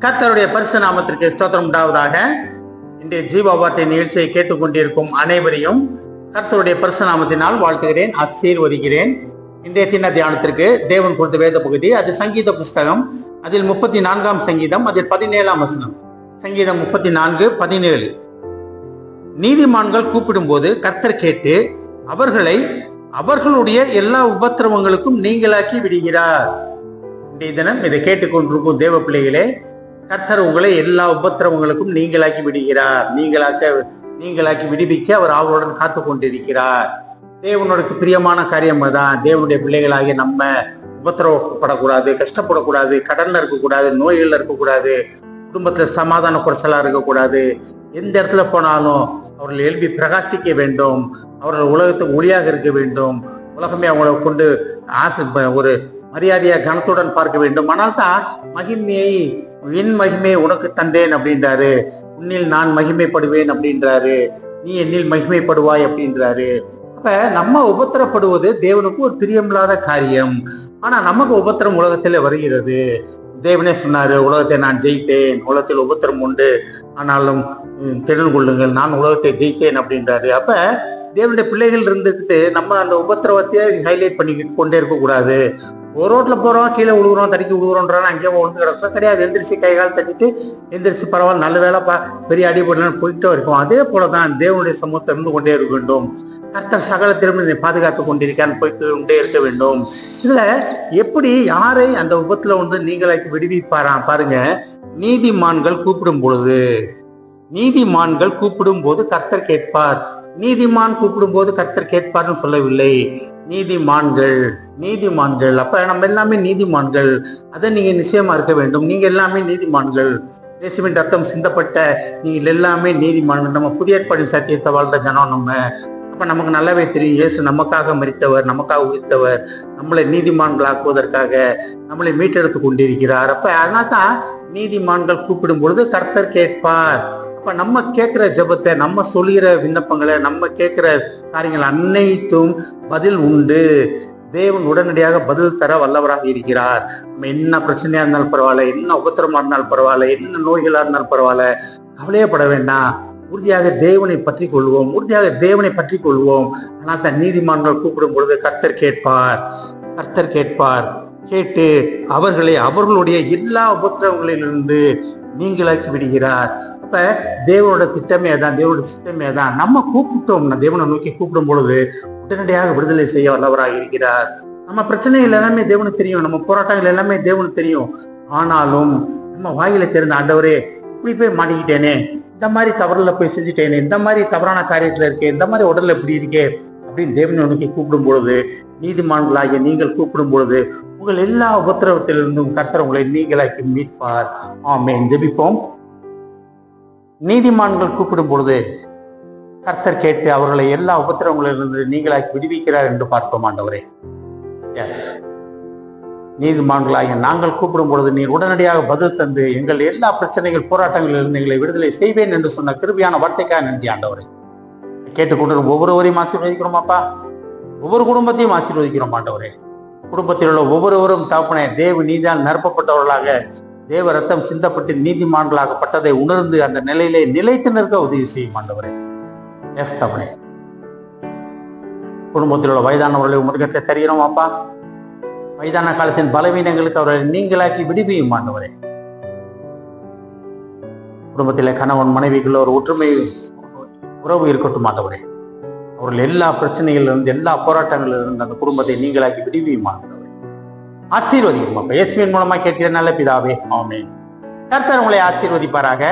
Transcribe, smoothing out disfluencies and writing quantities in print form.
கர்த்தருடைய பரிசு நாமத்திற்கு ஸ்தோத்திரம் உண்டாவதாக. இன்றைய ஜீவ வார்த்தை நிகழ்ச்சியை கேட்டுக்கொண்டிருக்கும் அனைவரையும் கர்த்தருடைய பரிசு நாமத்தினால் வாழ்த்துகிறேன், ஆசீர்வதிக்கிறேன். இன்றைய சின்ன தியானத்திற்கு தேவன் கொடுத்த வேத பகுதி, அது சங்கீத புஸ்தகம், அதில் 34ஆம் சங்கீதம், அதில் 17ஆம் வசனம். சங்கீதம் 34:17. நீதிமான்கள் கூப்பிடும் போது கர்த்தர் கேட்டு அவர்களை அவர்களுடைய எல்லா உபத்திரவங்களுக்கும் நீங்களாக்கி விடுகிறார். இன்றைய தினம் இதை கேட்டுக்கொண்டிருக்கும் தேவ பிள்ளைகளே, கர்த்தர் உங்களை எல்லா உபத்திரவங்களுக்கும் நீங்களாக்கி விடுகிறார். நீங்களாக்கி விடுவிக்க அவர் ஆவலுடன் காத்து கொண்டிருக்கிறார். தேவனுக்கு பிரியமான காரியம் தான். தேவனுடைய பிள்ளைகளாகிய நம்ம உபத்திரவப்படக்கூடாது, கஷ்டப்படக்கூடாது, கடன்ல இருக்கக்கூடாது, நோய்கள்ல இருக்கக்கூடாது, குடும்பத்துல சமாதான குறைச்சலா இருக்கக்கூடாது. எந்த இடத்துல போனாலும் அவர்கள் எழுப்பி பிரகாசிக்க வேண்டும். அவர்கள் உலகத்துக்கு ஒளியாக இருக்க வேண்டும். உலகமே அவங்களை கொண்டு ஒரு மரியாதையா கனத்துடன் பார்க்க வேண்டும். ஆனால் தான் என் மகிமையை உனக்கு தந்தேன் அப்படின்றாரு. உன்னில் நான் மகிமைப்படுவேன் அப்படின்றாரு. நீ என்னில் மகிமைப்படுவாய் அப்படின்றாரு. அப்ப நம்ம உபத்திரப்படுவது தேவனுக்கு ஒரு பிரியமில்லாத காரியம். ஆனா நமக்கு உபத்திரம் உலகத்துல வருகிறது. தேவனே சொன்னாரு, உலகத்தை நான் ஜெயித்தேன், உலகத்தில் உபத்திரம் உண்டு, ஆனாலும் திடன் கொள்ளுங்கள், நான் உலகத்தை ஜெயித்தேன் அப்படின்றாரு. அப்ப தேவனுடைய பிள்ளைகள் இருந்துக்கிட்டு நம்ம அந்த உபத்திரவத்தையே ஹைலைட் பண்ணிக்கிட்டு கொண்டே இருக்கக்கூடாது. ஒரு ரோட்ல போறோம், கீழே விழுகுறோம், தடுக்கி விழுகுறோன்றான், அங்கேயே விழுந்து கிடக்கும் கிடையாது. எந்திரிச்சு கை கால் தட்டிட்டு எந்திரிச்சு பரவாயில்ல, நல்ல வேலை பெரிய அடிபடலன்னு போயிட்டே இருக்கும். அதே போலதான் தேவனுடைய சமூகத்தை இருந்து கொண்டே இருக்க வேண்டும். கர்த்தர் சகலத்திலும் பாதுகாத்து கொண்டிருக்கான்னு போயிட்டு கொண்டே இருக்க வேண்டும். இதுல எப்படி யாரை அந்த உபத்துல வந்து நீங்களாக்கி விடுவிப்பாராம் பாருங்க. நீதிமான்கள் கூப்பிடும் போது கர்த்தர் கேட்பார். நீதிமான் கூப்பிடும் போது கர்த்தர் கேட்பார்னு சொல்லவில்லை. நீதிமான்கள் அப்ப நம்ம எல்லாமே நீதிமான்கள். அதை நீங்க நிச்சயமா இருக்க வேண்டும். நீங்க எல்லாமே நீதிமான்கள். இயேசுவின் ரத்தம் சிந்தப்பட்ட நீங்கள் எல்லாமே நீதிமான்கள். நம்ம புதிய ஏற்பாடின் சத்தியத்தை வாழ்ந்த ஜனம் நம்ம. அப்ப நமக்கு நல்லாவே தெரியும், இயேசு நமக்காக மரித்தவர், நமக்காக உயிர்த்தவர், நம்மளை நீதிமான்களாக்குவதற்காக நம்மளை மீட்டெடுத்து கொண்டிருக்கிறார். அப்ப அதனால்தான் நீதிமான்கள் கூப்பிடும் பொழுது கர்த்தர் கேட்பார். அப்ப நம்ம கேட்கிற ஜெபத்தை, நம்ம சொல்லுகிற விண்ணப்பங்களை, நம்ம கேட்கிற காரியங்கள் அனைத்தும் பதில் உண்டு. தேவன் உடனடியாக பதில் தர வல்லவராக இருக்கிறார். நம்ம என்ன பிரச்சனையா இருந்தாலும் பரவாயில்ல, என்ன உபத்திரமா இருந்தாலும் பரவாயில்ல, என்ன நோய்களா இருந்தாலும் பரவாயில்ல, கவலையப்பட வேண்டாம். உறுதியாக தேவனை பற்றி கொள்வோம். ஆனால் தன் நீதிமான்கள் கூப்பிடும் பொழுது கர்த்தர் கேட்பார். கேட்டு அவர்களை அவர்களுடைய எல்லா உபத்திரவங்களிலிருந்து நீங்களாக்கி விடுகிறார். அப்ப தேவனோட திட்டமே தான், தேவனோட சித்தமே தான். நம்ம கூப்பிட்டோம்னா, தேவனை நோக்கி கூப்பிடும் பொழுது உடனடியாக விடுதலை செய்ய வல்லவராக இருக்கிறார். நம்ம பிரச்சனைகள் எல்லாமே தேவனுக்கு தெரியும், நம்ம போராட்டங்கள் எல்லாமே தேவனுக்கு தெரியும். ஆனாலும் நம்ம வாயில தெரிந்த, ஆண்டவரே இப்படி போய் மாட்டிக்கிட்டேனே, இந்த மாதிரி தவறுல போய் செஞ்சுட்டேனே, இந்த மாதிரி தவறான காரியத்துல இருக்கே, இந்த மாதிரி உடல்ல எப்படி இருக்கே அப்படின்னு தேவனை நோக்கி கூப்பிடும் பொழுது, நீதிமான்களாகிய நீங்கள் கூப்பிடும் பொழுது உங்கள் எல்லா உபத்திரவத்திலிருந்தும் கர்த்தர் உங்களை நீங்களாக்கி மீட்பார். ஆமென். ஜெபிப்போம். நீதிமான்கள் கூப்பிடும் பொழுது கர்த்தர் கேட்டு அவர்களை எல்லா உபத்திரவங்களிலிருந்து நீங்களாக்கி விடுவிக்கிறார் என்று பார்த்தோம். ஆண்டவரே, எஸ், நீதிமான்களாகிய நாங்கள் கூப்பிடும் பொழுது நீர் உடனடியாக பதில் தந்து எங்கள் எல்லா பிரச்சனைகள் போராட்டங்களிலிருந்து எங்களை விடுதலை செய்வேன் என்று சொன்ன கிருபையான வார்த்தைக்காக நன்றி. ஆண்டவரே, கேட்டுக்கொண்டு ஒவ்வொருவரையும் ஆசீர்வதிக்கிறோமாப்பா. ஒவ்வொரு குடும்பத்தையும் ஆசீர்வதிக்கிறோம். ஆண்டவரே, குடும்பத்தில் உள்ள ஒவ்வொருவரும் தகப்பனே தேவ நீதியால் நிரப்பப்பட்டவர்களாக, தேவ ரத்தம் சிந்தப்பட்டு நீதிமான்களாகப்பட்டதை உணர்ந்து அந்த நிலையிலே நிலைத்து நிற்க உதவி செய்யும். ஆண்டவரே, எஸ் தகப்பனே, குடும்பத்தில் உள்ள வயதானவர்களை உமர்கத்தை தருகிறோம் அப்பா. வயதான காலத்தின் பலவீனங்களுக்கு அவர்களை நீங்களாக்கி விடுவியும். ஆண்டவரே, குடும்பத்திலே கணவன் மனைவிக்குள்ள ஒரு ஒற்றுமை உறவு இருக்கட்டும். ஆண்டவரே, அவர்கள் எல்லா பிரச்சனைகளிலிருந்து, எல்லா போராட்டங்களிலிருந்து அந்த குடும்பத்தை நீங்களாக்கி விடுவியும். ஆண்டவரே, ஆசீர்வதிக்கும். அப்ப இயேசுவின் மூலமா கேட்கிற நல்ல பிதாவே, ஆமென். கர்த்தர் உங்களை ஆசீர்வதிப்பாராக.